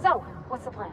So, what's the plan?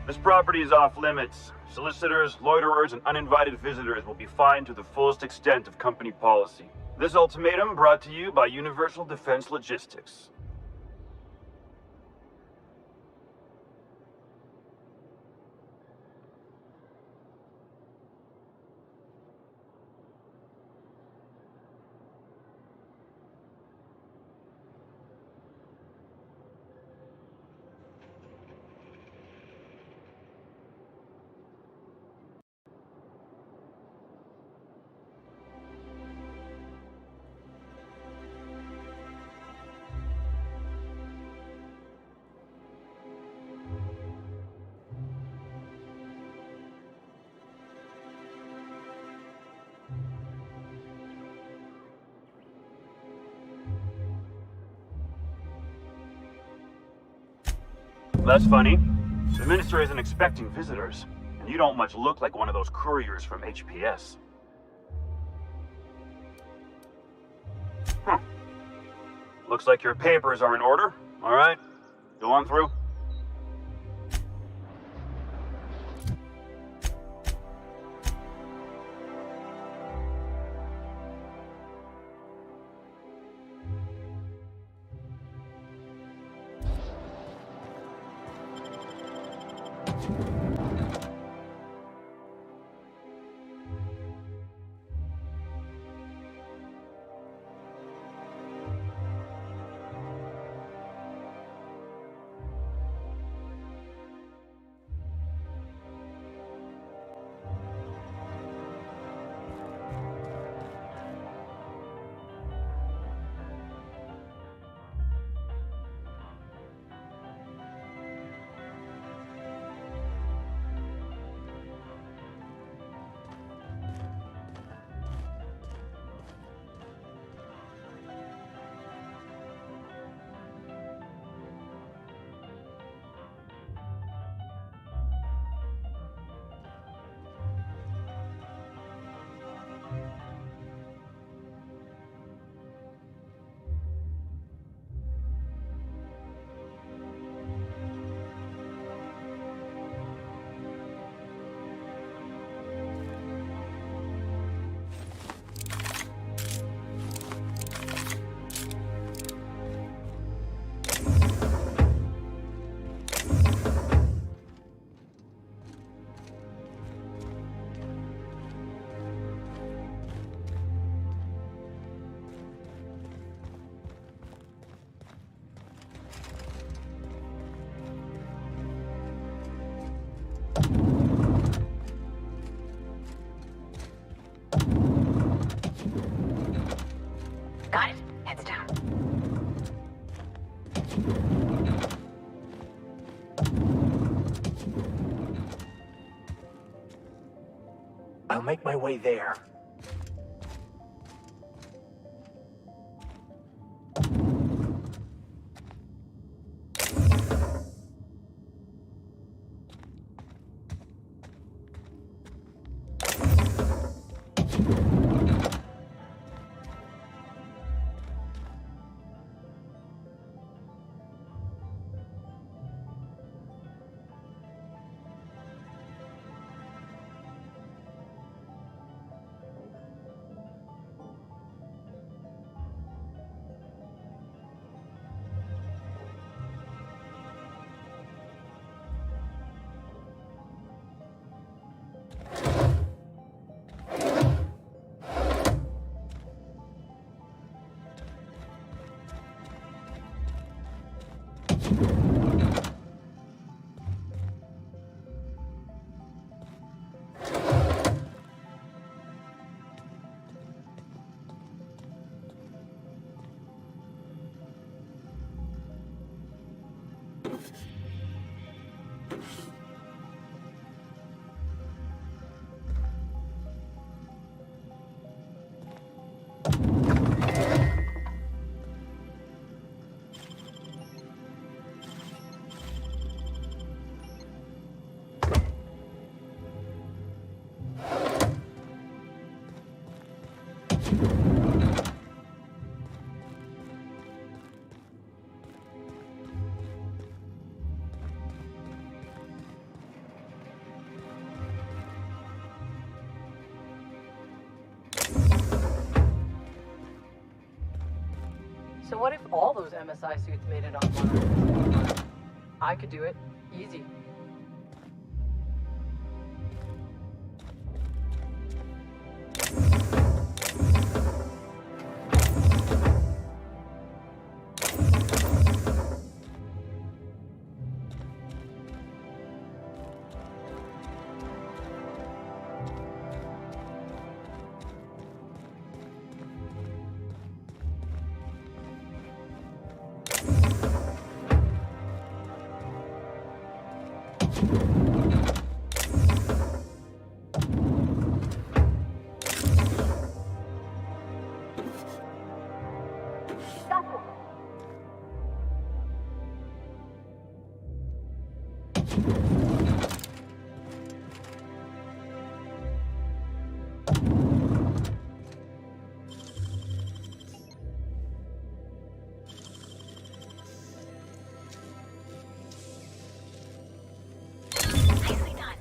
This property is off limits. Solicitors, loiterers, and uninvited visitors will be fined to the fullest extent of company policy. This ultimatum brought to you by Universal Defense Logistics. That's funny. The Minister isn't expecting visitors, and you don't much look like one of those couriers from HPS. Huh. Looks like your papers are in order. All right, go on through. Got it. Heads down. I'll make my way there. So what if all those MSI suits made it on one? I could do it. Easy. Nicely done.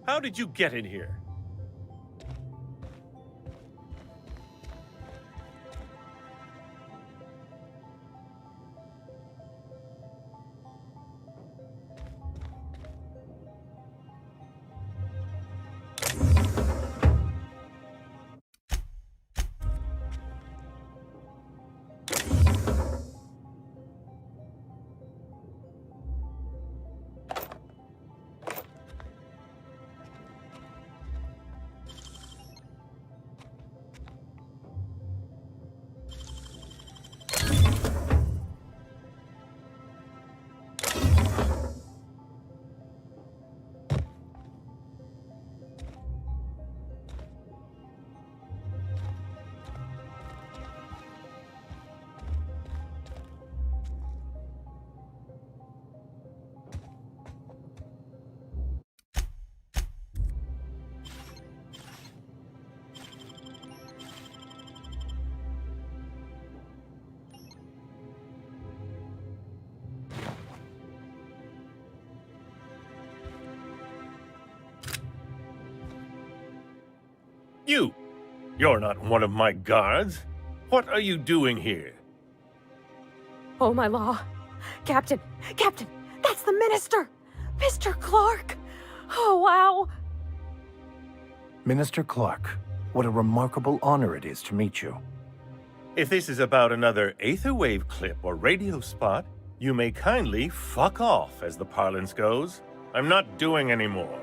How did you get in here? You're not one of my guards. What are you doing here? Oh, my law. Captain! Captain! That's the minister! Mr. Clark! Oh, wow! Minister Clark, what a remarkable honor it is to meet you. If this is about another Aetherwave clip or radio spot, You may kindly fuck off, as the parlance goes. I'm not doing any more.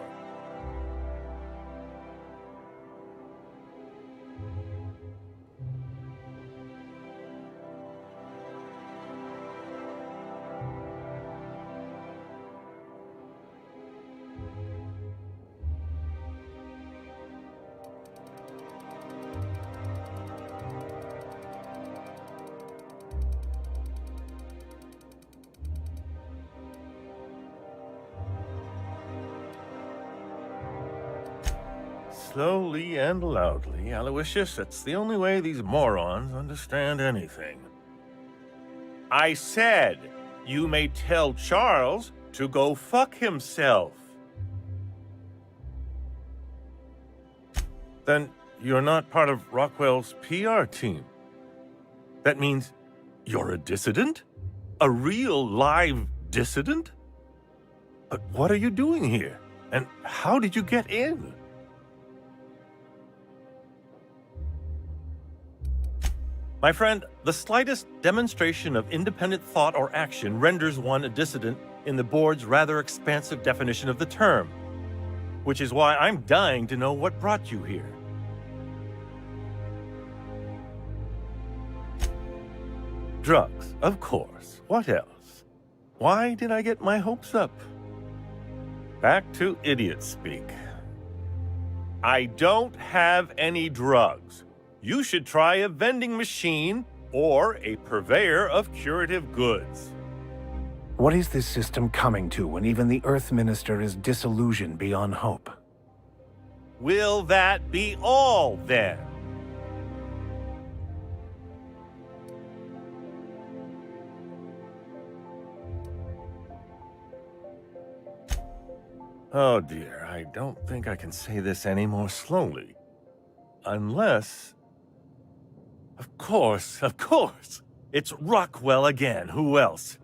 Slowly and loudly, Aloysius. That's the only way these morons understand anything. I said, you may tell Charles to go fuck himself. Then you're not part of Rockwell's PR team. That means you're a dissident? A real live dissident? But what are you doing here? And how did you get in? My friend, the slightest demonstration of independent thought or action renders one a dissident in the board's rather expansive definition of the term, which is why I'm dying to know what brought you here. Drugs, of course. What else? Why did I get my hopes up? Back to idiot speak. I don't have any drugs. You should try a vending machine or a purveyor of curative goods. What is this system coming to when even the Earth Minister is disillusioned beyond hope? Will that be all, then? Oh dear, I don't think I can say this any more slowly. Unless... Of course. It's Rockwell again. Who else?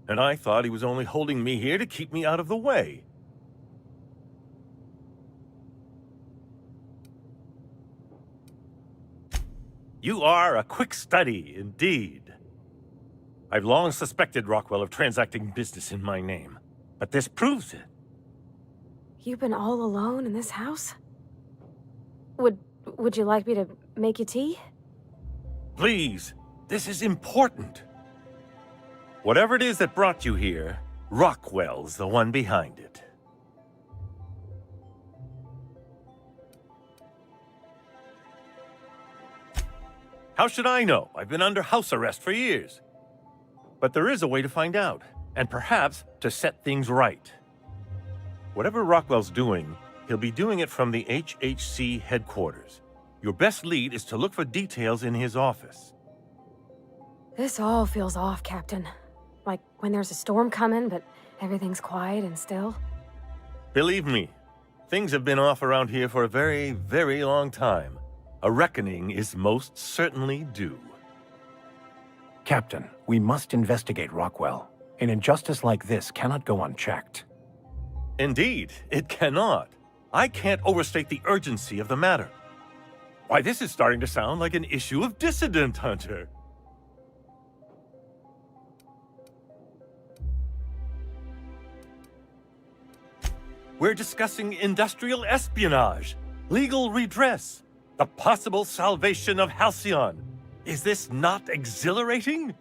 And I thought he was only holding me here to keep me out of the way. You are a quick study, indeed. I've long suspected Rockwell of transacting business in my name, but this proves it. You've been all alone in this house? Would you like me to make you tea? Please, this is important. Whatever it is that brought you here, Rockwell's the one behind it. How should I know? I've been under house arrest for years. But there is a way to find out, and perhaps to set things right. Whatever Rockwell's doing, he'll be doing it from the HHC headquarters. Your best lead is to look for details in his office. This all feels off, Captain. Like when there's a storm coming, but everything's quiet and still. Believe me, things have been off around here for a very, very long time. A reckoning is most certainly due. Captain, we must investigate Rockwell. An injustice like this cannot go unchecked. Indeed, it cannot. I can't overstate the urgency of the matter. Why, this is starting to sound like an issue of Dissident Hunter. We're discussing industrial espionage, legal redress, the possible salvation of Halcyon. Is this not exhilarating?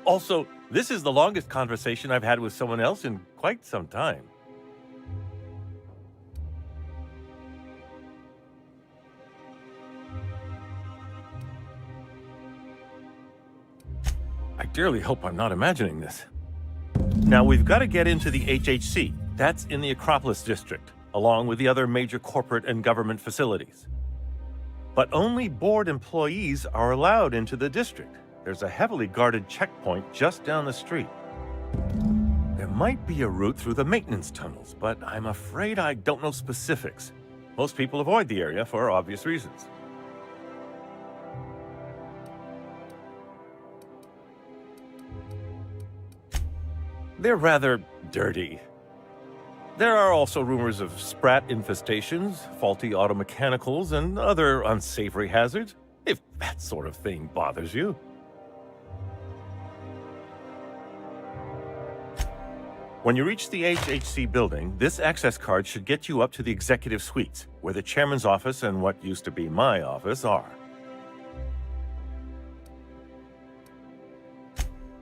Also, this is the longest conversation I've had with someone else in quite some time. I dearly hope I'm not imagining this. Now, we've got to get into the HHC. That's in the Acropolis district, along with the other major corporate and government facilities. But only board employees are allowed into the district. There's a heavily guarded checkpoint just down the street. There might be a route through the maintenance tunnels, but I'm afraid I don't know specifics. Most people avoid the area for obvious reasons. They're rather dirty. There are also rumors of sprat infestations, faulty auto mechanicals, and other unsavory hazards, if that sort of thing bothers you. When you reach the HHC building, this access card should get you up to the executive suites, where the chairman's office and what used to be my office are.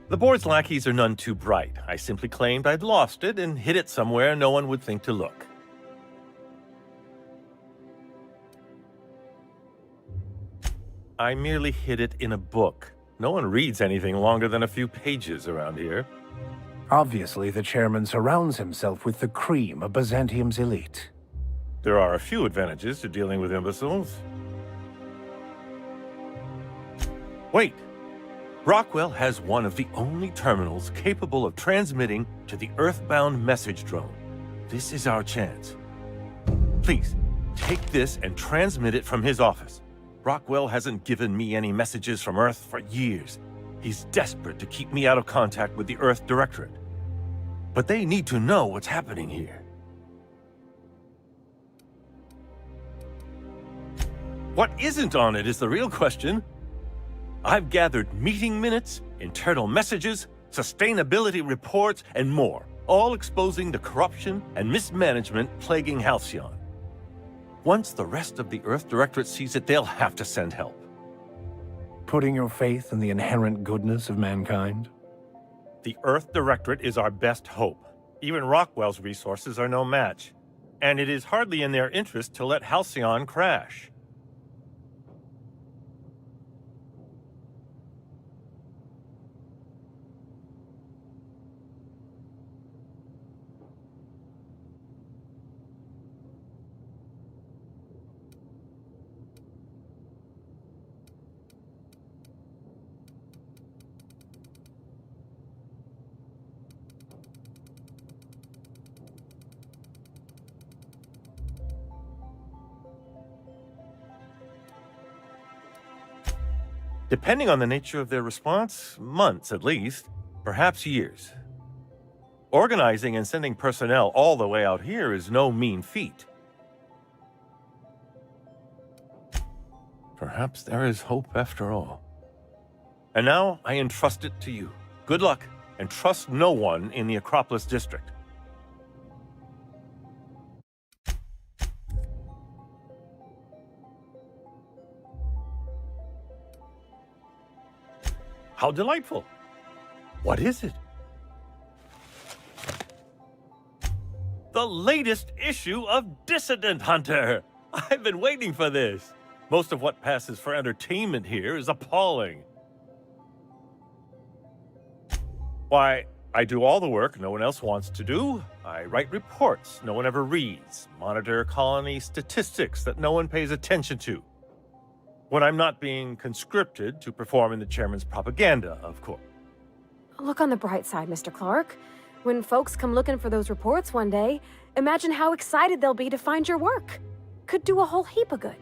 The board's lackeys are none too bright. I simply claimed I'd lost it and hid it somewhere no one would think to look. I merely hid it in a book. No one reads anything longer than a few pages around here. Obviously, the chairman surrounds himself with the cream of Byzantium's elite. There are a few advantages to dealing with imbeciles. Wait! Rockwell has one of the only terminals capable of transmitting to the Earthbound message drone. This is our chance. Please, take this and transmit it from his office. Rockwell hasn't given me any messages from Earth for years. He's desperate to keep me out of contact with the Earth Directorate. But they need to know what's happening here. What isn't on it is the real question. I've gathered meeting minutes, internal messages, sustainability reports, and more, all exposing the corruption and mismanagement plaguing Halcyon. Once the rest of the Earth Directorate sees it, they'll have to send help. Putting your faith in the inherent goodness of mankind? The Earth Directorate is our best hope. Even Rockwell's resources are no match. And it is hardly in their interest to let Halcyon crash. Depending on the nature of their response, months at least, perhaps years. Organizing and sending personnel all the way out here is no mean feat. Perhaps there is hope after all. And now I entrust it to you. Good luck, and trust no one in the Acropolis District. How delightful! What is it? The latest issue of Dissident Hunter! I've been waiting for this! Most of what passes for entertainment here is appalling. Why, I do all the work no one else wants to do. I write reports no one ever reads, monitor colony statistics that no one pays attention to. When I'm not being conscripted to perform in the chairman's propaganda, of course. Look on the bright side, Mr. Clark. When folks come looking for those reports one day, imagine how excited they'll be to find your work. Could do a whole heap of good.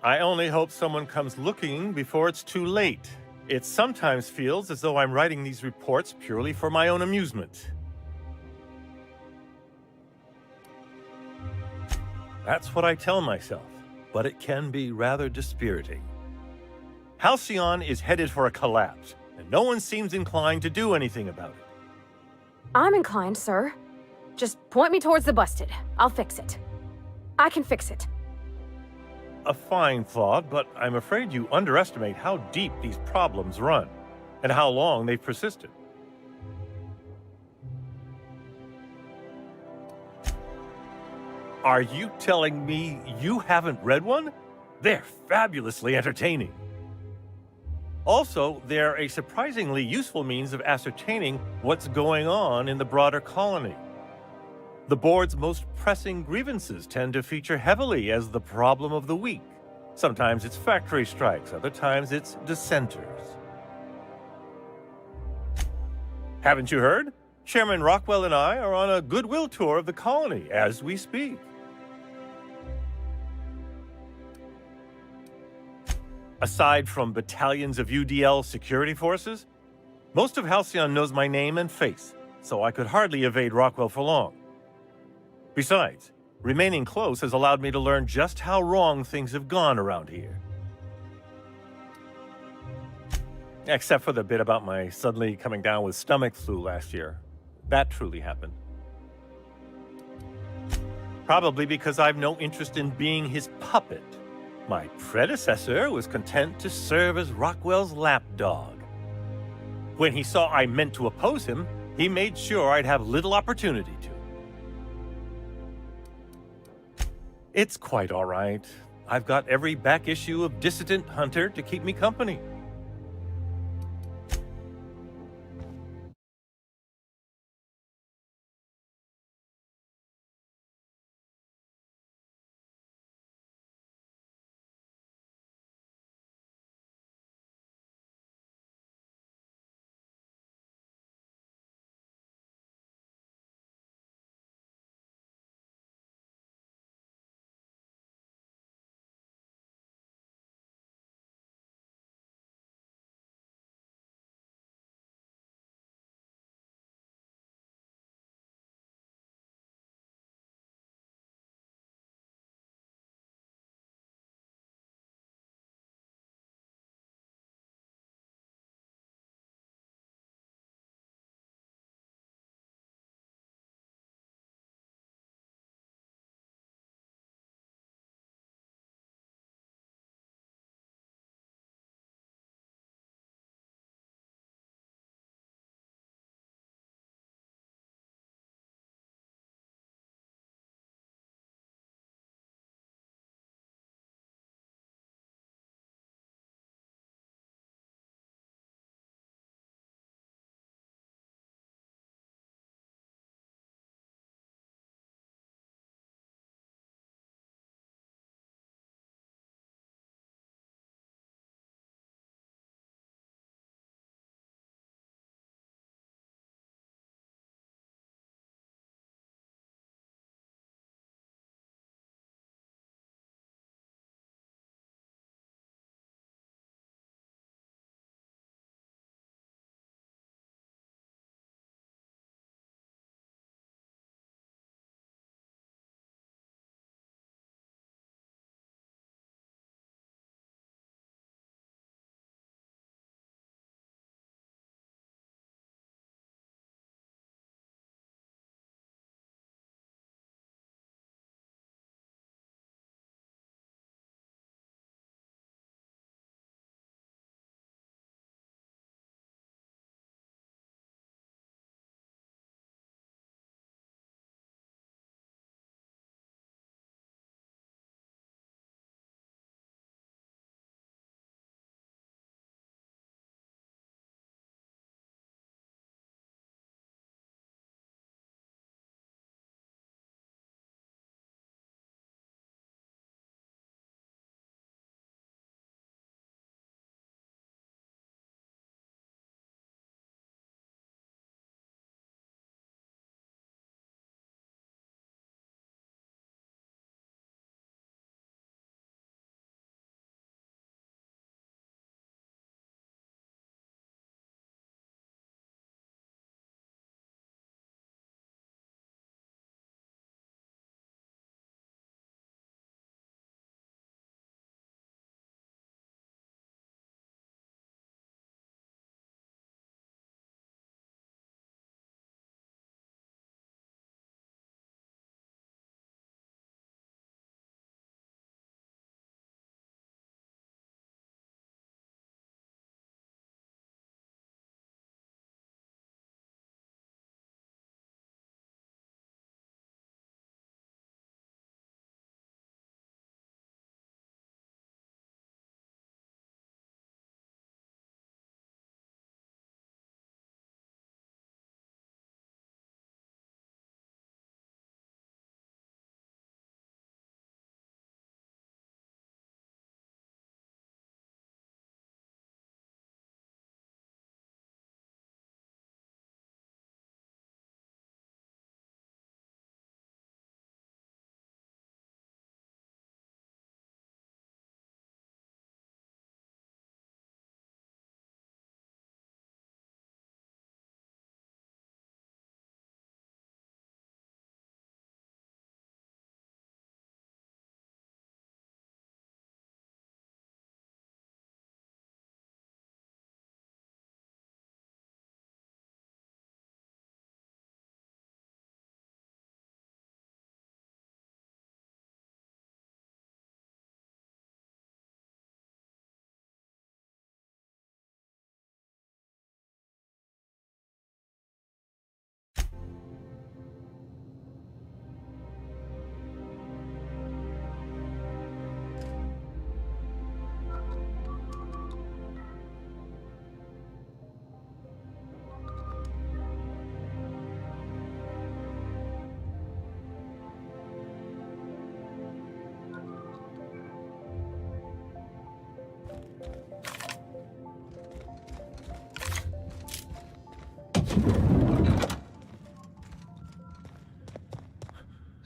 I only hope someone comes looking before it's too late. It sometimes feels as though I'm writing these reports purely for my own amusement. That's what I tell myself. But it can be rather dispiriting. Halcyon is headed for a collapse, and no one seems inclined to do anything about it. I'm inclined, sir. Just point me towards the busted. I'll fix it. I can fix it. A fine thought, but I'm afraid you underestimate how deep these problems run, and how long they've persisted. Are you telling me you haven't read one? They're fabulously entertaining. Also, they're a surprisingly useful means of ascertaining what's going on in the broader colony. The board's most pressing grievances tend to feature heavily as the problem of the week. Sometimes it's factory strikes, other times it's dissenters. Haven't you heard? Chairman Rockwell and I are on a goodwill tour of the colony as we speak. Aside from battalions of UDL security forces, most of Halcyon knows my name and face, so I could hardly evade Rockwell for long. Besides, remaining close has allowed me to learn just how wrong things have gone around here. Except for the bit about my suddenly coming down with stomach flu last year. that truly happened. Probably because I've no interest in being his puppet. My predecessor was content to serve as Rockwell's lapdog. When he saw I meant to oppose him, he made sure I'd have little opportunity to. It's quite all right. I've got every back issue of Dissident Hunter to keep me company.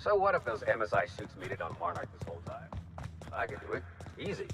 So what if those MSI suits made it on Monarch this whole time? I could do it. Easy.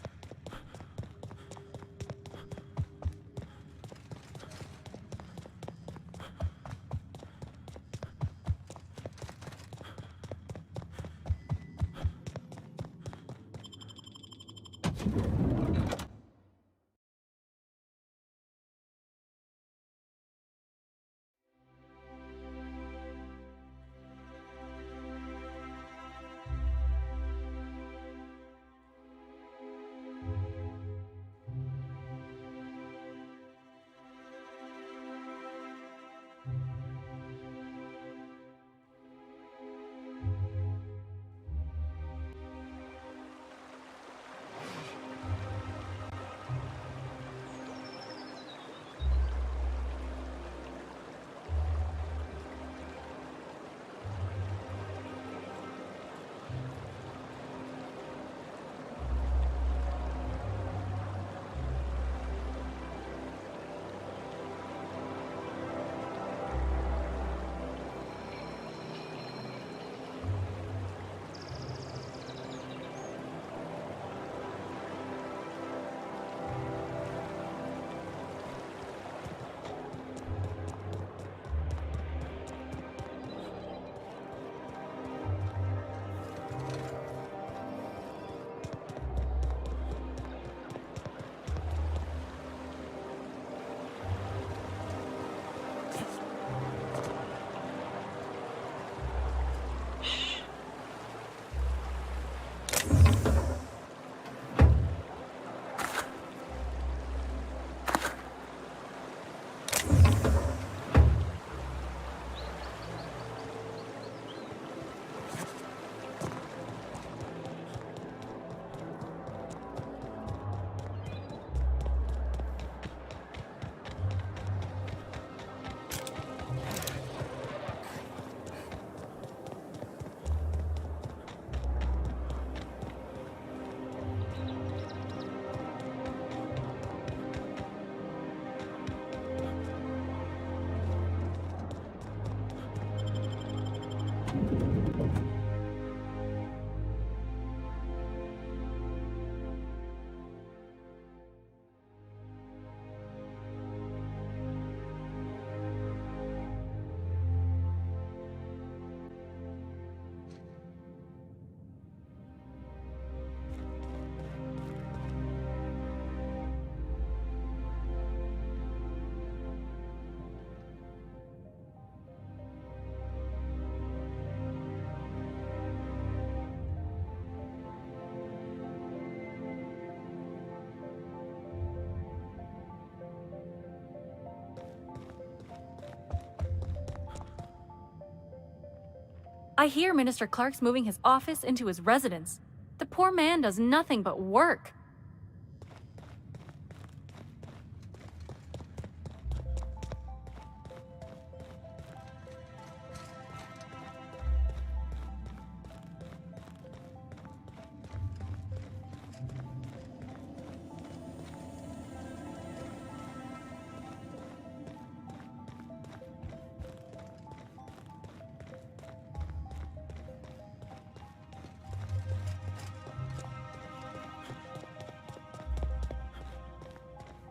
I hear Minister Clark's moving his office into his residence. The poor man does nothing but work.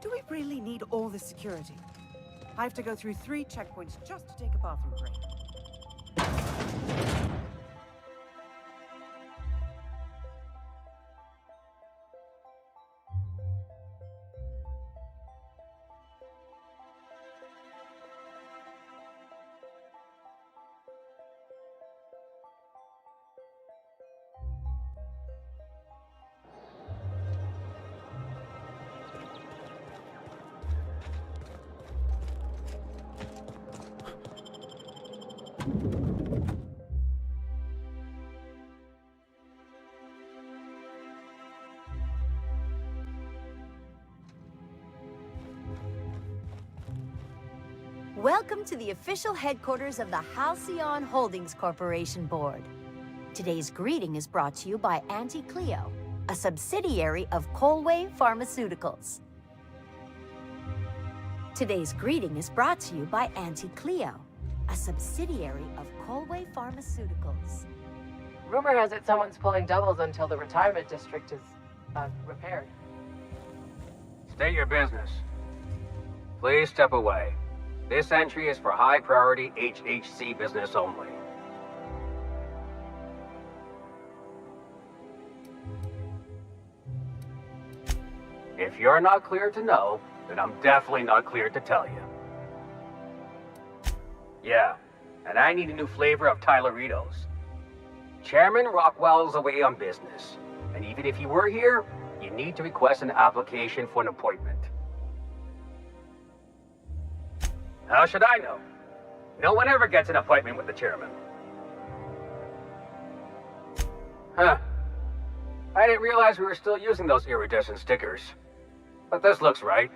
Do we really need all this security? I have to go through 3 checkpoints just to take a bathroom break. Welcome to the official headquarters of the Halcyon Holdings Corporation Board. Today's greeting is brought to you by Auntie Cleo, a subsidiary of Colway Pharmaceuticals. Today's greeting is brought to you by Auntie Cleo, a subsidiary of Colway Pharmaceuticals. Rumor has it someone's pulling doubles until the retirement district is repaired. State your business. Please step away. This entry is for high-priority HHC business only. If you're not cleared to know, then I'm definitely not cleared to tell you. Yeah, and I need a new flavor of Tyleritos. Chairman Rockwell's away on business, and even if he were here, you need to request an application for an appointment. How should I know? No one ever gets an appointment with the chairman. Huh. I didn't realize we were still using those iridescent stickers. But this looks right.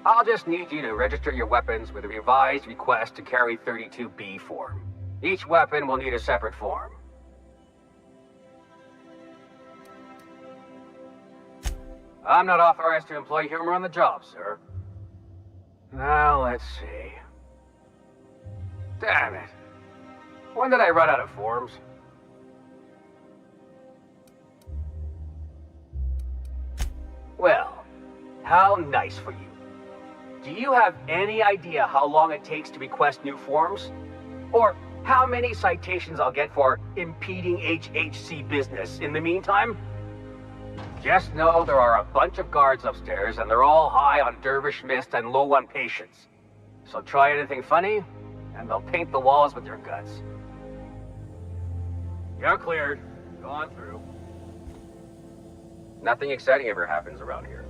I'll just need you to register your weapons with a revised request to carry 32B form. Each weapon will need a separate form. I'm not authorized to employ humor on the job, sir. Now, let's see. Damn it. When did I run out of forms? Well, how nice for you. Do you have any idea how long it takes to request new forms? Or how many citations I'll get for impeding HHC business in the meantime? Just know there are a bunch of guards upstairs and they're all high on Dervish Mist and low on patience. So try anything funny, and they'll paint the walls with your guts. You're cleared. Go on through. Nothing exciting ever happens around here.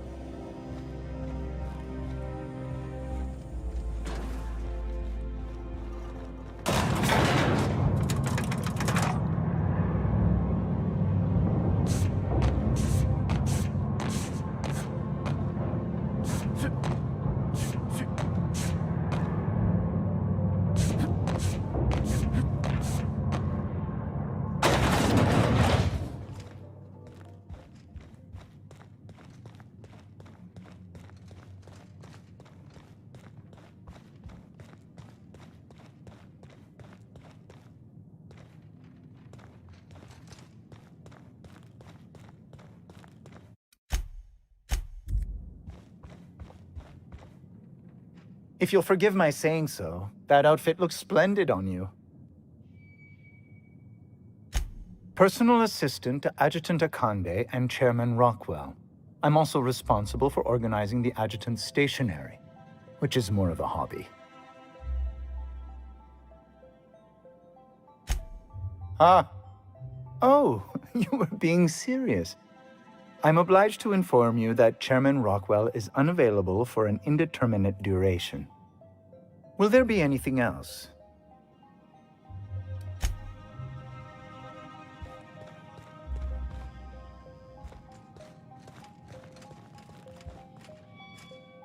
If you'll forgive my saying so, that outfit looks splendid on you. Personal assistant to Adjutant Akande and Chairman Rockwell. I'm also responsible for organizing the adjutant's stationery, which is more of a hobby. Ah. Oh, you were being serious. I'm obliged to inform you that Chairman Rockwell is unavailable for an indeterminate duration. Will there be anything else?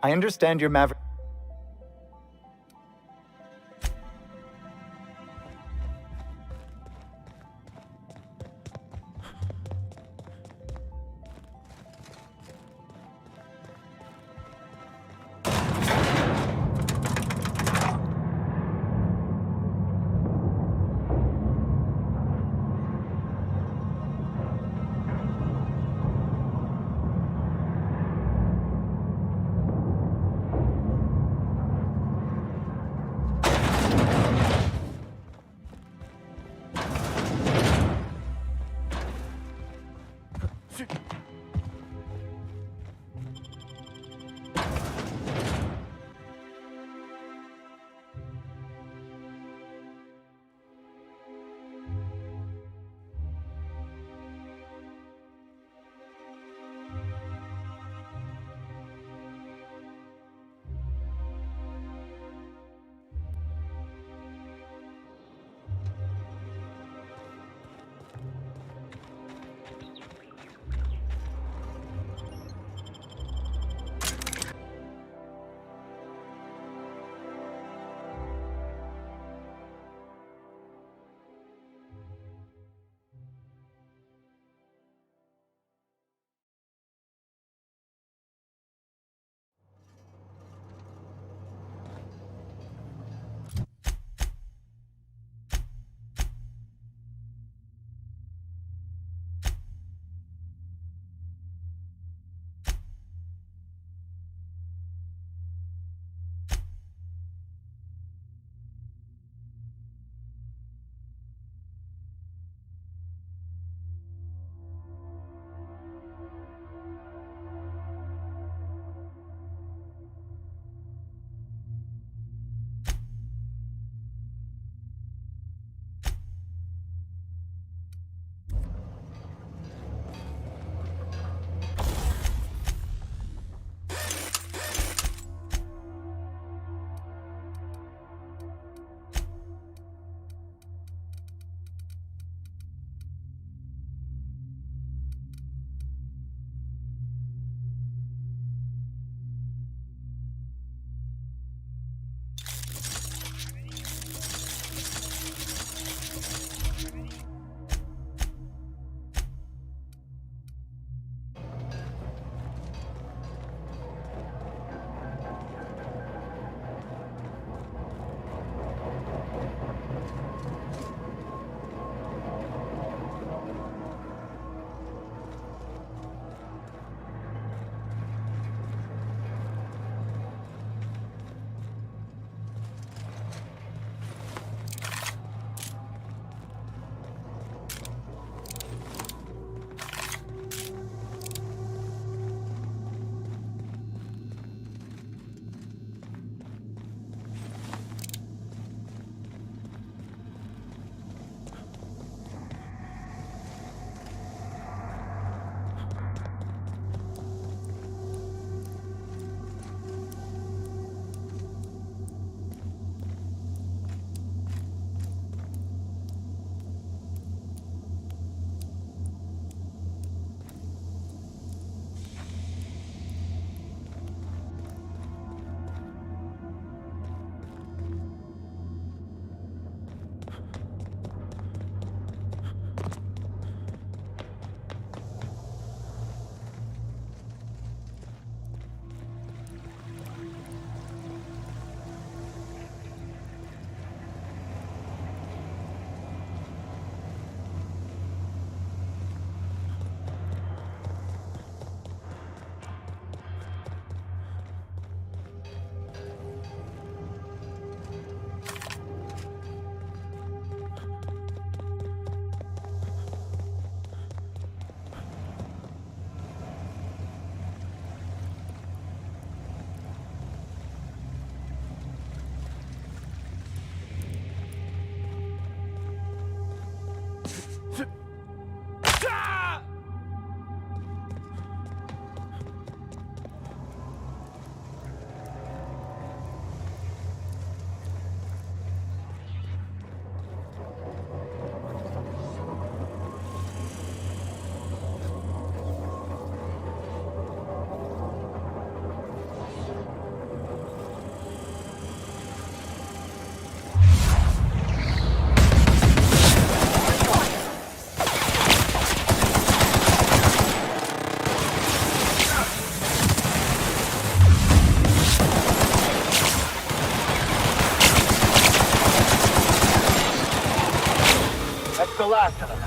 I understand your maverick. the last of them.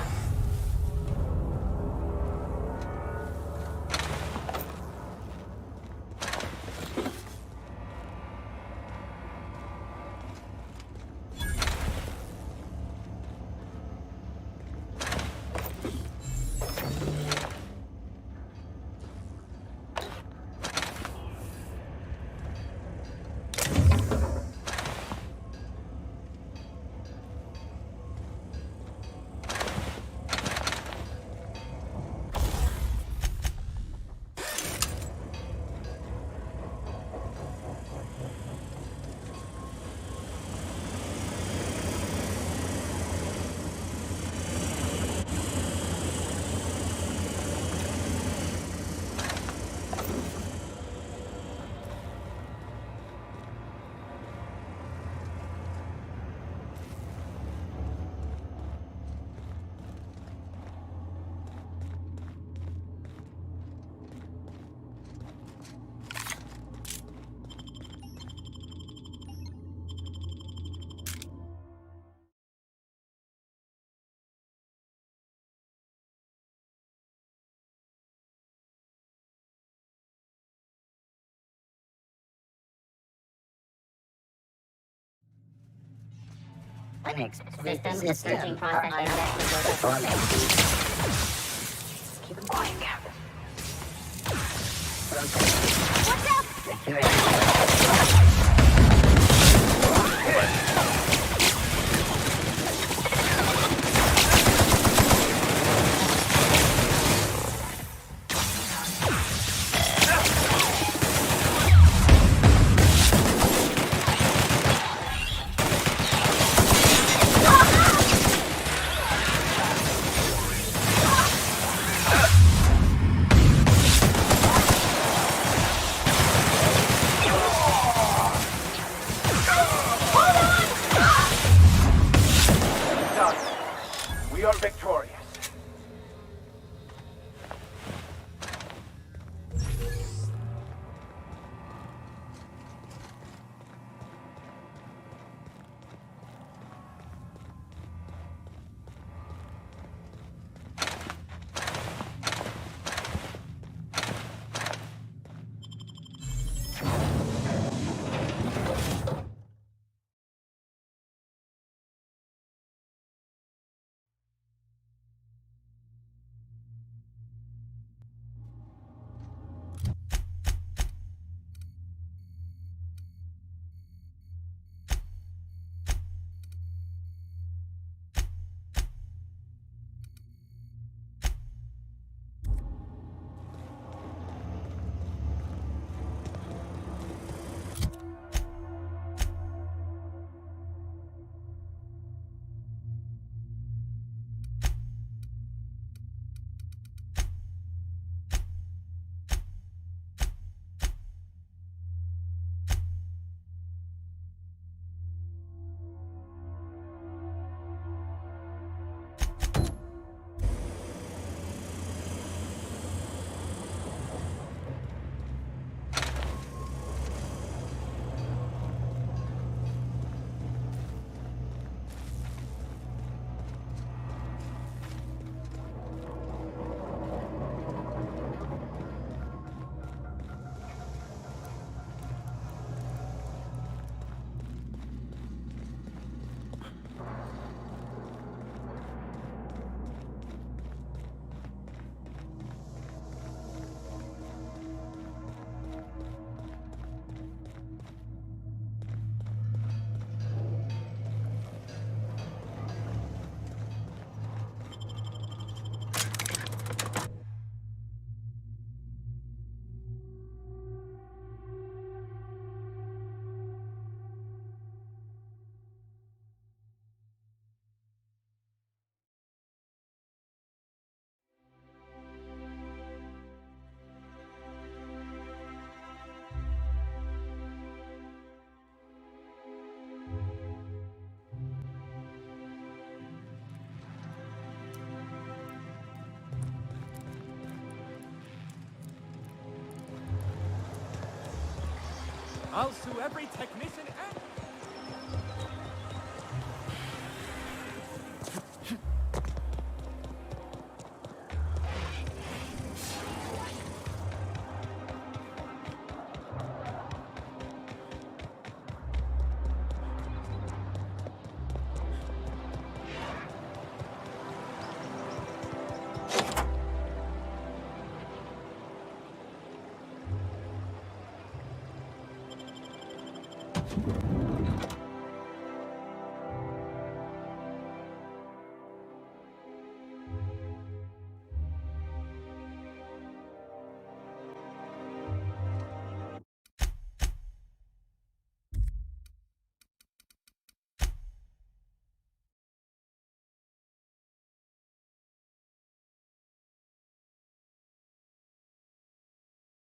Linux systems searching processing. Keep it quiet, Captain. What's up? We are victorious. I'll sue every technician and